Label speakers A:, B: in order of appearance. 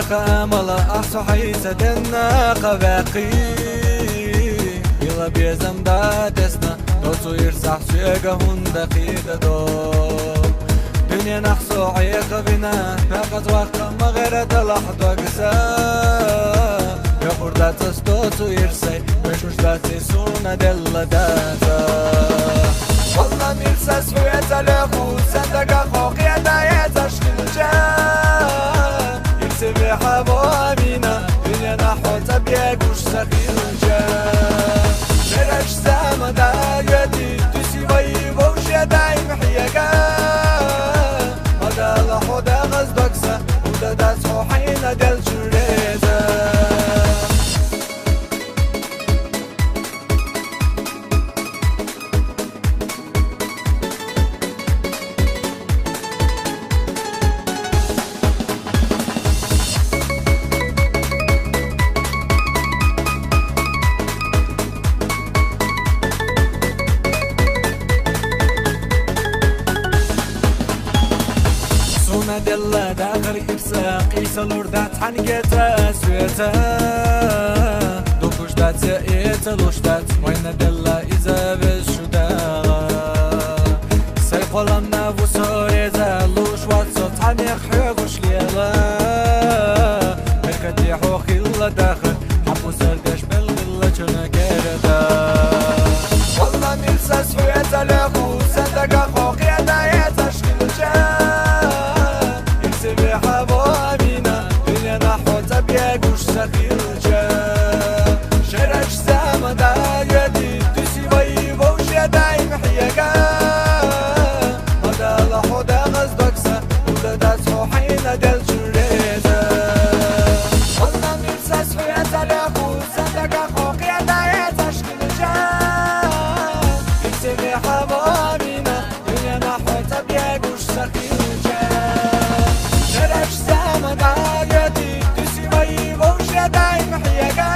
A: خامل أحسو حيث دنا قباقي يلا بيزم دادسنا دوتو يرسح سيقا هون دقيقة دوم دنيا نحسو عيق بنا فقط وقت مغيرة لحظة قسا يقور داتس دوتو يرسي بشوش داتي سونا دل داتا والله ميرسس فويتا لخو صندقا خوقيا دايا تشكيل جام يرسي بحبا أمينة دنيا نحو تبيا قوش سخيل جام شرش زام دايتي تسي ويبوش يداي محيقا مدى لحو دا غزدكسا ودا داتو حينا دل جريزا دل داخل إفساق يسلور دات حنقتا سويتا دوكوش دات سئيتا لوش دات وين دل إذا بشدا سيقولم نافو سوريزا لوش واتسوت حنيق حيوش ليلا مكتي حوخي الله داخل حبو سردش بالغلة جنا كيردا والله ميرسا سويتا لخو صندقا خوقيا دايا تشكيل جام بحبا أمينة دنيا نحو تبيا قوش سخيل جام شرش زام دايتي تسي ويبوش يداي محيقا مدى لحو دا غزدكسا ودا داتو حينا دل جريزا والله ميرسس فيتا لخو صندقا خوقيا دايا تشكيل جام يرسي بحبا أمينة دنيا نحو تبيا قوش سخيل شرش زام دايتي تسي ويبوش يداي محيقا